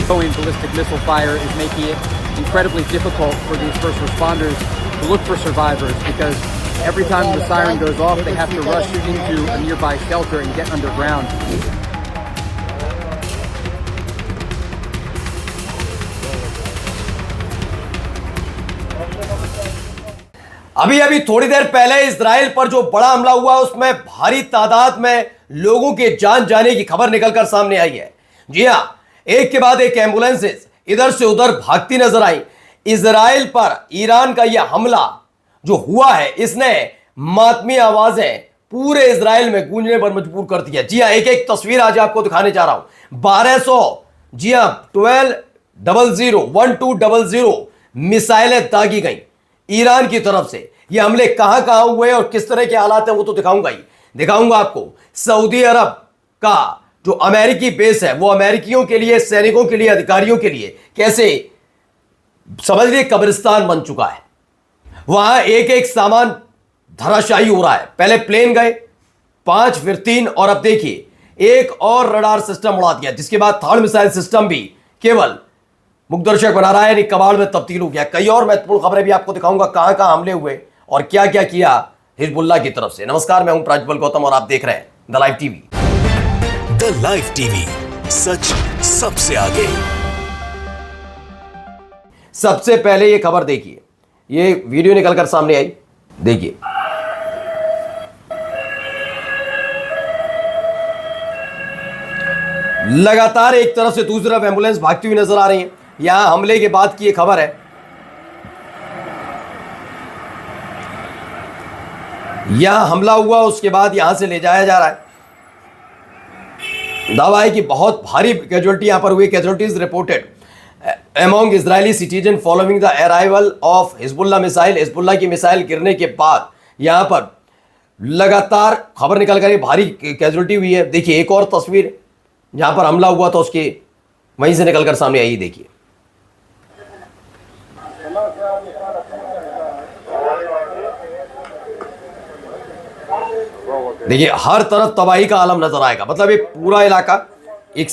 ongoing ballistic missile fire is making it incredibly difficult for these first responders to look for survivors, because every time the siren goes off, they have to rush into a nearby shelter and get underground. अभी अभी थोड़ी देर पहले Israel पर जो बड़ा हमला हुआ उसमें भारी तादाद में लोगों के जान जाने की खबर निकलकर सामने आई है। जी हां, एक के बाद एक एम्बुलेंसेस इधर से उधर भागती नजर आई। इजराइल पर ईरान का यह हमला जो हुआ है, इसने मातमी आवाजें पूरे इजराइल में गूंजने पर मजबूर कर दिया। जी हां, एक एक तस्वीर आज आपको दिखाने जा रहा हूं। 1200, जी हां, 1200 मिसाइलें दागी गई ईरान की तरफ से। ये हमले कहां कहां हुए और किस तरह के हालात हैं वो तो दिखाऊंगा ही दिखाऊंगा आपको। सऊदी अरब का जो अमेरिकी बेस है वो अमेरिकियों के लिए, सैनिकों के लिए, अधिकारियों के लिए कैसे समझ लिए कब्रिस्तान बन चुका है। वहां एक एक सामान धराशायी हो रहा है। पहले प्लेन गए 5, फिर 3 और अब देखिए एक और रडार सिस्टम उड़ा दिया, जिसके बाद थर्ड मिसाइल सिस्टम भी केवल मुखदर्शक बना रहा है, यानी कबाड़ में तब्दील हो गया। कई और महत्वपूर्ण खबरें भी आपको दिखाऊंगा, कहां कहां हमले हुए और क्या क्या किया हिजबुल्लाह की तरफ से। नमस्कार, मैं हूं प्राज्वल गौतम और आप देख रहे हैं the live TV. The live TV, सच सबसे आगे। सबसे पहले ये खबर देखिए, ये वीडियो निकलकर सामने आई, देखिए। लगातार एक तरफ से दूसरी तरफ एम्बुलेंस भागती हुई नजर आ रही है। यहां हमले के बाद की ये खबर है। यहां हमला हुआ, उसके बाद यहां से ले जाया जा रहा है। दावा है कि बहुत भारी कैजुअल्टी यहां पर हुई। Casualties reported among Israeli citizen following the arrival of Hezbollah missile. Hezbollah की मिसाइल गिरने के बाद यहां पर लगातार खबर निकल कर भारी कैजुअल्टी हुई है। देखिए एक और तस्वीर जहां पर हमला हुआ था उसके वहीं से निकलकर सामने आई। देखिए देखिए हर तरफ तबाही का आलम नजर आएगा। मतलब ये पूरा इलाका एक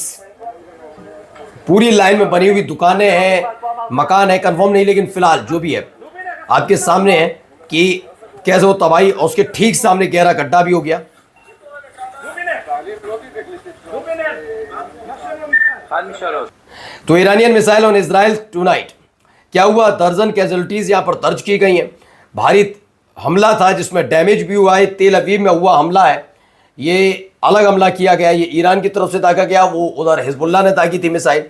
पूरी लाइन में बनी हुई दुकानें हैं, मकान है, कंफर्म नहीं, लेकिन फिलहाल जो भी है आपके सामने है कि कैसे वो तबाही, और उसके ठीक सामने गहरा गड्ढा भी हो गया। तो Iranian missile on Israel tonight, क्या हुआ? दर्जन कैजुअल्टीज यहां पर दर्ज की गई हैं। भारी हमला था जिसमें डैमेज भी हुआ है। तेल अवीव में हुआ हमला है, ये अलग हमला किया गया। ये ईरान की तरफ से दागा गया, वो उधर हिजबुल्लाह ने दागी थी मिसाइल।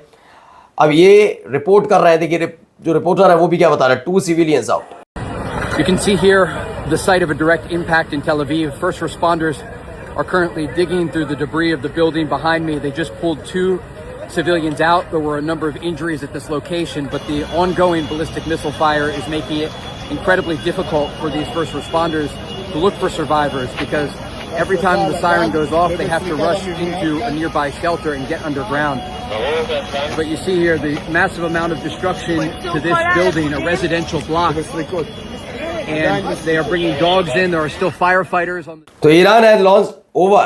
अब ये रिपोर्ट कर रहे हैं, देखिए जो रिपोर्टर है वो भी क्या बता रहा है। 2 civilians out. You can see here the site of a direct impact in Tel Aviv. First responders are currently digging through the debris of the building behind me. They just pulled 2 civilians out. There were a number of injuries at this location, but the ongoing ballistic missile fire is making it incredibly difficult for these first responders to look for survivors, because every time the siren goes off, they have to rush into a nearby shelter and get underground. But you see here the massive amount of destruction to this building, a residential block. And they are bringing dogs in. There are still firefighters on the... So Iran has launched over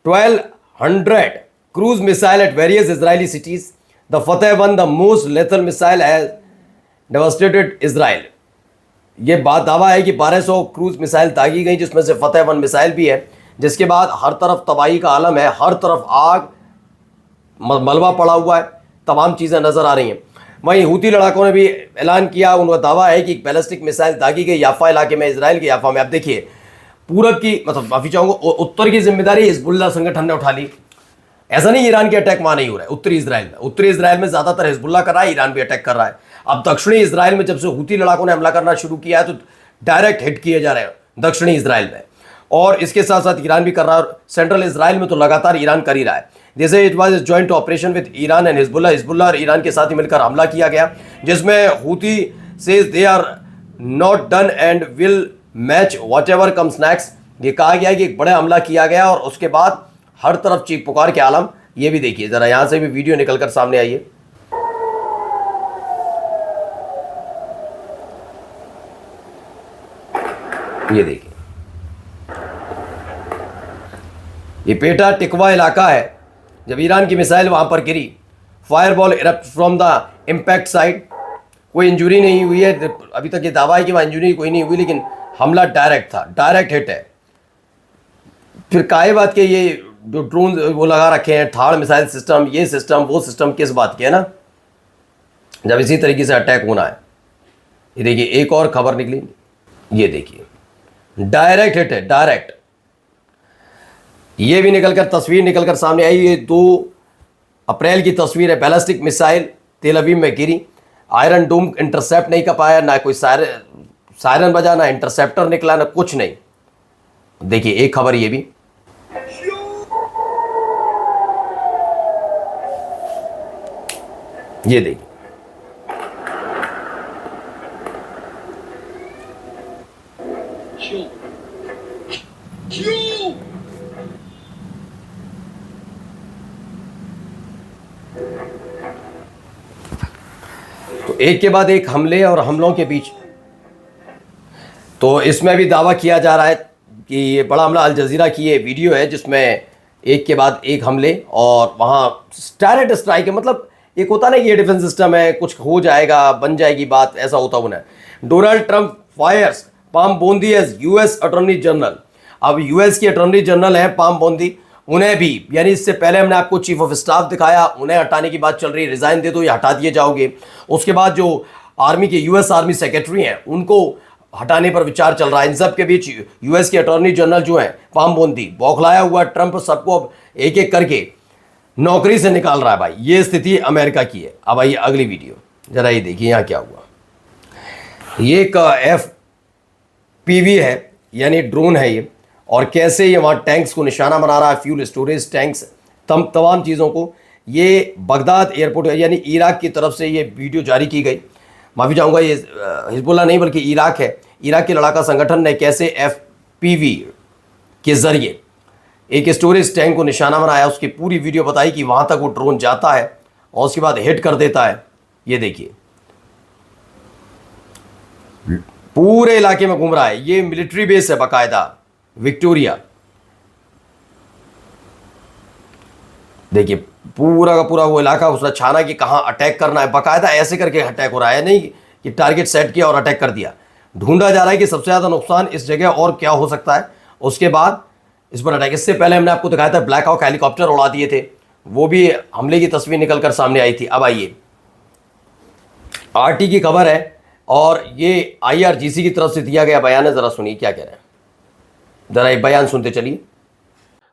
1,200 cruise missiles at various Israeli cities. The Fateh one, the most lethal missile, has devastated Israel. ये बात दावा है कि 1200 cruise missile दागी गई, जिसमें से फतेह 1 missile भी है, जिसके बाद हर तरफ तबाही का आलम है। हर तरफ आग, मलबा पड़ा हुआ है, तमाम चीज़ें नज़र आ रही हैं। वहीं हूती लड़ाकों ने भी ऐलान किया, उनका दावा है कि एक बैलिस्टिक मिसाइल दागी गई याफा इलाके में, इजराइल के याफा में। अब देखिए पूरब की, मतलब माफ़ी चाहूँगा, उत्तर की जिम्मेदारी हिजबुल्लाह संगठन ने उठा ली। ऐसा नहीं ईरान के अटैक वहाँ नहीं हो रहा है, उत्तरी इजराइल में ज़्यादातर हिजबुल्लाह कर रहा है, ईरान भी अटैक कर रहा है। अब दक्षिणी इजराइल में जब से हूती लड़ाकों ने हमला करना शुरू किया है तो डायरेक्ट हिट किए जा रहे हैं दक्षिणी इजराइल में, और इसके साथ साथ ईरान भी कर रहा है। और सेंट्रल इजराइल में तो लगातार ईरान कर ही रहा है। जैसे it was joint operation with Iran and Hezbollah और ईरान के साथ ही मिलकर हमला किया गया, जिसमें Houthi says they are not done and will match whatever comes next. ये कहा गया कि एक बड़ा हमला किया गया और उसके बाद हर तरफ चीख पुकार के आलम। ये भी देखिए जरा, यहां से भी वीडियो निकलकर सामने आई है। ये देखिए, ये पेटा टिकवा इलाका है। जब ईरान की मिसाइल वहां पर गिरी fireball erupt from the impact side. कोई इंजरी नहीं हुई है, अभी तक ये दावा है कि वहाँ इंजरी कोई नहीं हुई, लेकिन हमला डायरेक्ट था, डायरेक्ट हिट है। फिर काहे बात के ये जो ड्रोन वो लगा रखे हैं, थाड़ मिसाइल सिस्टम, ये सिस्टम वो सिस्टम, किस बात के है ना, जब इसी तरीके से अटैक होना है। ये देखिए एक और खबर निकली, ये देखिए डायरेक्ट हिट है, डायरेक्ट। ये भी निकलकर तस्वीर निकलकर सामने आई, ये 2 अप्रैल की तस्वीर है। बैलिस्टिक मिसाइल तेल अवीव में गिरी, आयरन डोम इंटरसेप्ट नहीं कर पाया, ना कोई सायरन बजा, ना इंटरसेप्टर निकला, ना कुछ नहीं। देखिए एक खबर ये भी, ये देखिए तो एक के बाद एक हमले और हमलों के बीच, तो इसमें भी दावा किया जा रहा है कि ये बड़ा हमला, अल जजीरा की ये वीडियो है जिसमें एक के बाद एक हमले और वहाँ डायरेक्ट स्ट्राइक है। मतलब एक होता ना कि ये डिफेंस सिस्टम है, कुछ हो जाएगा, बन जाएगी बात, ऐसा होता होना है। Donald Trump fires Pam Bondi as US attorney general. अब यूएस की अटॉर्नी जनरल है पाम बोंदी, उन्हें भी, यानी इससे पहले हमने आपको चीफ ऑफ स्टाफ दिखाया, उन्हें हटाने की बात चल रही है, रिजाइन दे दो या हटा दिए जाओगे। उसके बाद जो आर्मी के यूएस आर्मी सेक्रेटरी हैं उनको हटाने पर विचार चल रहा है। इन सब के बीच यूएस के अटॉर्नी जनरल जो है पाम बोंदी, बौखलाया हुआ ट्रंप सबको अब एक एक करके नौकरी से निकाल रहा है। भाई ये स्थिति अमेरिका की है। अब आइए अगली वीडियो, जरा ये देखिए यहाँ क्या हुआ। ये एक FPV है, यानी ड्रोन है ये, और कैसे ये वहाँ टैंक्स को निशाना बना रहा है, फ्यूल स्टोरेज टैंक्स, तमाम चीज़ों को। ये बगदाद एयरपोर्ट है, यानी इराक की तरफ से ये वीडियो जारी की गई। माफ़ी चाहूँगा, ये हिजबुल्लाह नहीं बल्कि इराक है। इराक के लड़ाका संगठन ने कैसे FPV के ज़रिए एक स्टोरेज टैंक को निशाना बनाया, उसकी पूरी वीडियो बताई कि वहाँ तक वो ड्रोन जाता है और उसके बाद हिट कर देता है। ये देखिए पूरे इलाके में घूम रहा है। ये मिलिट्री बेस है बाकायदा, विक्टोरिया। देखिए पूरा का पूरा वो इलाका उसने छाना कि कहाँ अटैक करना है, बाकायदा ऐसे करके अटैक हो रहा है, नहीं कि टारगेट सेट किया और अटैक कर दिया। ढूंढा जा रहा है कि सबसे ज़्यादा नुकसान इस जगह और क्या हो सकता है, उसके बाद इस पर अटैक। इससे पहले हमने आपको दिखाया था ब्लैक हॉक हेलीकॉप्टर उड़ा दिए थे, वो भी हमले की तस्वीर निकलकर सामने आई थी। अब आइए RT की खबर है और ये IRGC की तरफ से दिया गया बयान है, ज़रा सुनिए क्या कह रहे हैं, ज़रा ये बयान सुनते चलिए।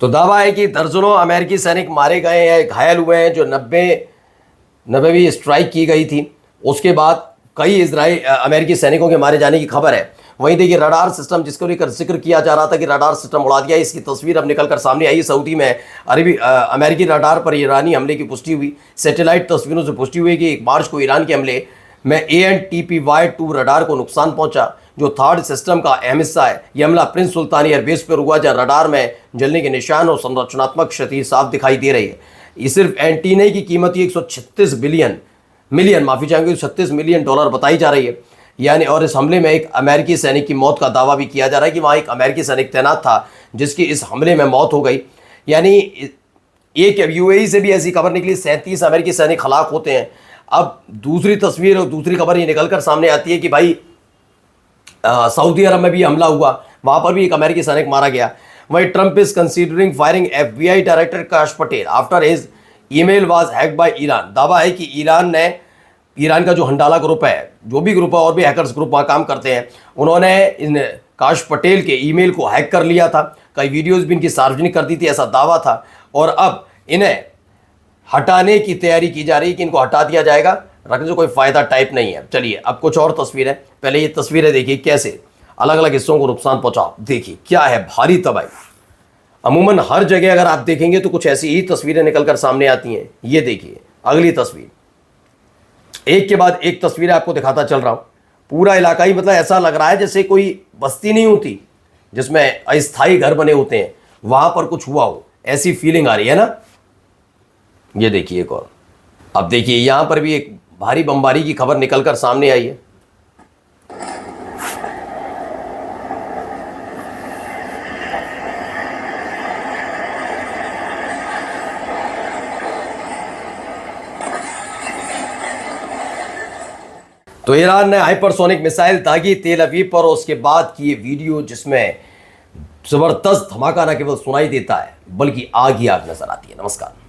तो दावा है कि दर्जनों अमेरिकी सैनिक मारे गए हैं, घायल हुए हैं। जो 90वीं स्ट्राइक की गई थी उसके बाद कई अमेरिकी सैनिकों के मारे जाने की खबर है। वहीं देखिए रडार सिस्टम, जिसको लेकर जिक्र किया जा रहा था कि रडार सिस्टम उड़ा दिया, इसकी तस्वीर अब निकलकर सामने आई। सऊदी में अमेरिकी रडार पर ईरानी हमले की पुष्टि हुई। सैटेलाइट तस्वीरों से पुष्टि हुई कि 1 मार्च को ईरान के हमले में ANTPY-2 रडार को नुकसान पहुंचा, जो थर्ड सिस्टम का अहम हिस्सा है। यह हमला प्रिंस सुल्तान एयरबेस पर हुआ, जहाँ रडार में जलने के निशान और संरचनात्मक क्षति साफ दिखाई दे रही है। ये सिर्फ एंटीने की कीमत ही 136 मिलियन डॉलर बताई जा रही है, यानी। और इस हमले में एक अमेरिकी सैनिक की मौत का दावा भी किया जा रहा है कि वहाँ एक अमेरिकी सैनिक तैनात था जिसकी इस हमले में मौत हो गई। यानी एक UAE से भी ऐसी खबर निकली, 37 अमेरिकी सैनिक हलाक होते हैं। अब दूसरी तस्वीर और दूसरी खबर ये निकल कर सामने आती है कि भाई सऊदी अरब में भी हमला हुआ, वहाँ पर भी एक अमेरिकी सैनिक मारा गया। वहीं Trump is considering firing FBI director Kash Patel after his email was hacked by Iran. दावा है कि ईरान का जो हंडाला ग्रुप है, जो भी ग्रुप है और भी हैकर्स ग्रुप वहाँ काम करते हैं, उन्होंने इन काश पटेल के ईमेल को हैक कर लिया था। कई वीडियोस भी इनकी सार्वजनिक कर दी थी, ऐसा दावा था। और अब इन्हें हटाने की तैयारी की जा रही है कि इनको हटा दिया जाएगा, रखने से कोई फ़ायदा टाइप नहीं है। चलिए अब कुछ और तस्वीरें, पहले ये तस्वीरें देखिए कैसे अलग अलग हिस्सों को नुकसान पहुँचा। देखिए क्या है, भारी तबाही। अमूमन हर जगह अगर आप देखेंगे तो कुछ ऐसी ही तस्वीरें निकल कर सामने आती हैं। ये देखिए अगली तस्वीर, एक के बाद एक तस्वीरें आपको दिखाता चल रहा हूँ। पूरा इलाका ही, मतलब ऐसा लग रहा है जैसे कोई बस्ती नहीं होती जिसमें अस्थायी घर बने होते हैं, वहाँ पर कुछ हुआ हो, ऐसी फीलिंग आ रही है ना। ये देखिए एक और। अब देखिए यहां पर भी एक भारी बमबारी की खबर निकलकर सामने आई है। तो ईरान ने हाइपरसोनिक मिसाइल दागी तेल अवीव पर, और उसके बाद की ये वीडियो जिसमें जबरदस्त धमाका न केवल सुनाई देता है बल्कि आग ही आग नजर आती है। नमस्कार।